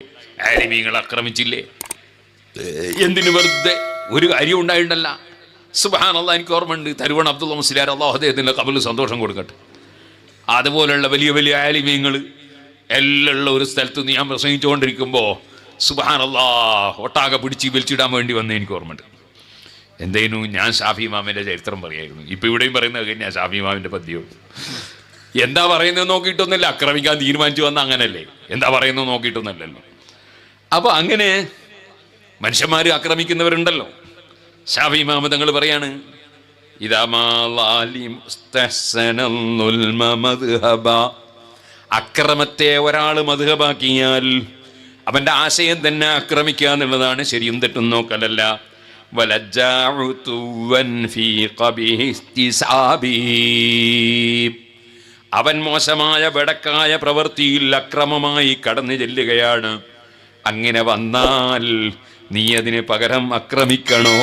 ആലിമീങ്ങൾ ആക്രമിച്ചില്ലേ? എന്തിനു? വെറുതെ ഒരു കാര്യം ഉണ്ടായിട്ടല്ല. സുബ്ഹാനല്ലാഹ്, എനിക്ക് ഓർമ്മയുണ്ട്, തരുവൺ അബ്ദുള്ള മുസ്ലിയാർ, അല്ലാഹു അദ്ദേഹത്തിൻ്റെ ഖബറിൽ സന്തോഷം കൊടുക്കട്ടെ. അതുപോലെയുള്ള വലിയ വലിയ ആലിമീങ്ങൾ എല്ലാം ഉള്ള ഒരു സ്ഥലത്ത് ഞാൻ പ്രസംഗിച്ചുകൊണ്ടിരിക്കുമ്പോൾ സുബ്ഹാനല്ലാഹ് ഒട്ടാകെ പിടിച്ച് വലിച്ചിടാൻ വേണ്ടി വന്ന് എനിക്ക് ഓർമ്മയുണ്ട്. എന്തേനു, ഞാൻ ഷാഫി ഇമാമിൻ്റെ ചരിത്രം പറയായിരുന്നു. ഇപ്പം ഇവിടെയും പറയുന്നത് ഞാൻ ഷാഫി ഇമാമിൻ്റെ പദ്യവും. എന്താ പറയുന്നത് നോക്കിയിട്ടൊന്നുമില്ല, ആക്രമിക്കാൻ തീരുമാനിച്ചു വന്ന അങ്ങനല്ലേ, എന്താ പറയുന്നത് നോക്കിയിട്ടൊന്നുമല്ലല്ലോ. അപ്പോൾ അങ്ങനെ മനുഷ്യന്മാർ ആക്രമിക്കുന്നവരുണ്ടല്ലോ. ഷാഫി ഇമാം തങ്ങൾ പറയാണ്, അക്രമത്തെ ഒരാൾ മദ്ഹബാക്കിയാൽ അവന്റെ ആശയം തന്നെ ആക്രമിക്കുക എന്നുള്ളതാണ്. ശരിയും തെറ്റും നോക്കലല്ല. അവൻ മോശമായ ബടക്കായ പ്രവൃത്തിയിൽ അക്രമമായി കടന്നു ചെല്ലുകയാണ്. അങ്ങനെ വന്നാൽ നീ അതിന് പകരം ആക്രമിക്കണോ?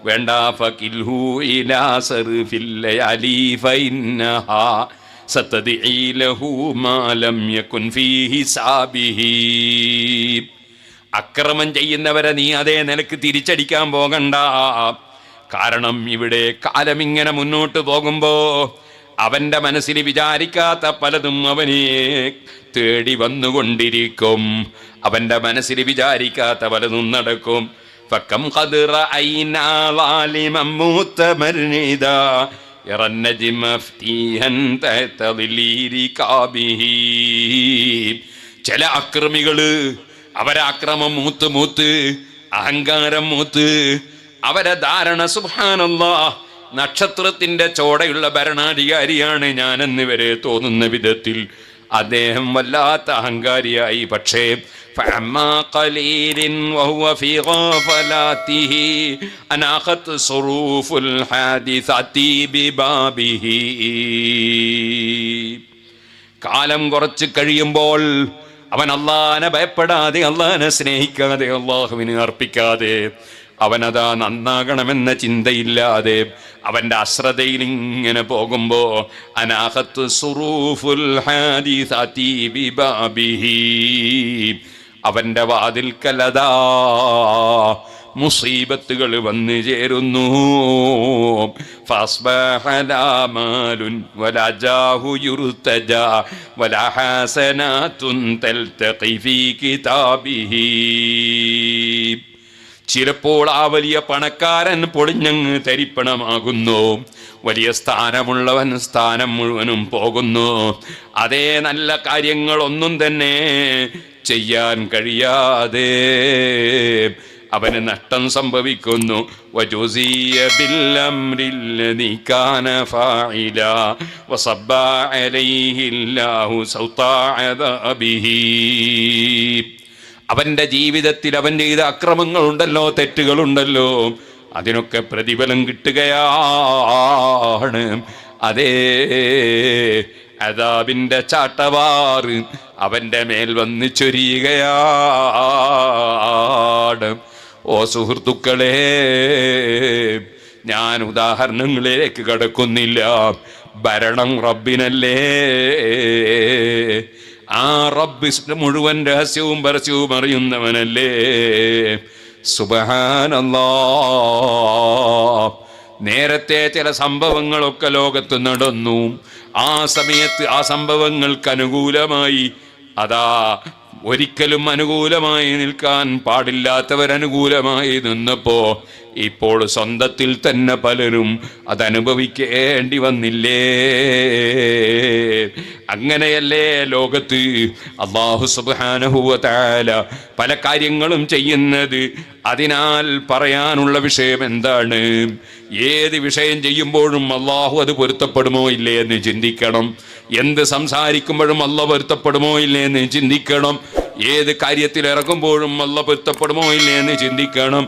വേണ്ട. ഫകിൽഹു ഇലാ സർഫിൽ ലയാലി ഫഇന്നഹാ സതദഈ ലഹു മാ ലം യകുൻ ഫീ ഹിസാബിഹി. അക്രമം ചെയ്യുന്നവരെ നീ അതേ നിലക്ക് തിരിച്ചടിക്കാൻ പോകണ്ട. കാരണം ഇവിടെ കാലം ഇങ്ങനെ മുന്നോട്ട് പോകുമ്പോ അവന്റെ മനസ്സിൽ വിചാരിക്കാത്ത പലതും അവനെ തേടി വന്നുകൊണ്ടിരിക്കും. അവന്റെ മനസ്സിൽ വിചാരിക്കാത്ത പലതും നടക്കും. ഫകം ഖദ് റഅയ്നാ ളാലിമൻ മുതമർനിദാ യറൻ നജ്മ ഫീഹൻ തതളിരി കാബിഹി. ചില അക്രമികള് അവരാക്രമം മൂത്ത് മൂത്ത് അഹങ്കാരം മൂത്ത് അവരെ ധാരണ സുബ്ഹാനല്ലാഹ് നക്ഷത്രത്തിന്റെ ചോടയുള്ള ഭരണാധികാരിയാണ് ഞാനെന്ന് വരെ തോന്നുന്ന വിധത്തിൽ അദ്ദേഹം വല്ലാത്ത അഹങ്കാരിയായി. പക്ഷേ فَعَمَّا قَلِيلٍ وَهُوَ فِي غَفْلَاتِهِ أَنَاخَتْ صُرُوفُ الْحَادِثَةِ بِبَابِهِ. കാലം കുറച്ച് കഴിയുമ്പോൾ അവൻ അള്ളാഹനെ ഭയപ്പെടാതെ, അള്ളാഹനെ സ്നേഹിക്കാതെ, അള്ളാഹുവിന് അർപ്പിക്കാതെ, അവനതാ നന്നാകണമെന്ന ചിന്തയില്ലാതെ അവന്റെ അശ്രദ്ധയിൽ ഇങ്ങനെ പോകുമ്പോ അനാഖത്ത് സുറൂഫുൽ ഹാദിസതി ബിബാബിഹി, അവന്റെ വാതിൽക്കലതാ മുസീബത്തുകൾ വന്നു ചേരുന്നു. ഫസ്ബഹ ലാ മാലുൻ വലാ ജാഹു യുർതജാ വലാ ഹസനാതുൻ തൽതഖി ഫീ കിതാബിഹി. ചിലപ്പോൾ ആ വലിയ പണക്കാരൻ പൊളിഞ്ഞങ്ങ് തരിപ്പണമാകുന്നു. വലിയ സ്ഥാനമുള്ളവൻ സ്ഥാനം മുഴുവനും പോകുന്നു. അതേ നല്ല കാര്യങ്ങളൊന്നും തന്നെ ചെയ്യാൻ കഴിയാതെ അവന് നഷ്ടം സംഭവിക്കുന്നു. വജുസിയ ബിൽഅംരില്ലദീ കാന ഫാഇലാ വസബ്ബ അലൈഹില്ലാഹു സൗതാ അദാബിഹി. അവന്റെ ജീവിതത്തിൽ അവൻ്റെ ഇത് അക്രമങ്ങളുണ്ടല്ലോ, തെറ്റുകളുണ്ടല്ലോ, അതിനൊക്കെ പ്രതിഫലം കിട്ടുകയാണ്. അതേ അദാബിന്റെ ചാട്ടവാറ് അവന്റെ മേൽ വന്ന് ചൊരിയുകയാണ്. ഓ സുഹൃത്തുക്കളെ, ഞാൻ ഉദാഹരണങ്ങളിലേക്ക് കടക്കുന്നില്ല. ഭരണം റബ്ബിനല്ലേ. ആ റബ്ബ് മുഴുവൻ രഹസ്യവും പരസ്യവും അറിയുന്നവനല്ലേ. സുബ്ഹാനല്ലാഹ്. നേരത്തെ ചില സംഭവങ്ങളൊക്കെ ലോകത്ത് നടന്നു. ആ സമയത്ത് ആ സംഭവങ്ങൾക്ക് അനുകൂലമായി, അതാ ഒരിക്കലും അനുകൂലമായി നിൽക്കാൻ പാടില്ലാത്തവരനുകൂലമായി നിന്നപ്പോ ഇപ്പോൾ സ്വന്തത്തിൽ തന്നെ പലരും അതനുഭവിക്കേണ്ടി വന്നില്ലേ. അങ്ങനെയല്ലേ ലോകത്ത് അല്ലാഹു സുബ്ഹാനഹു വ തആല പല കാര്യങ്ങളും ചെയ്യുന്നത്. അതിനാൽ പറയാനുള്ള വിഷയം എന്താണ്? ഏത് വിഷയം ചെയ്യുമ്പോഴും അല്ലാഹു അത് പൊരുത്തപ്പെടുമോ ഇല്ലേ എന്ന് ചിന്തിക്കണം. എന്ത് സംസാരിക്കുമ്പോഴും അല്ലാഹു പൊരുത്തപ്പെടുമോ ഇല്ലേ എന്ന് ചിന്തിക്കണം. ഏത് കാര്യത്തിൽ ഇറങ്ങുമ്പോഴും അല്ലാഹു പൊരുത്തപ്പെടുമോ ഇല്ലേ എന്ന് ചിന്തിക്കണം.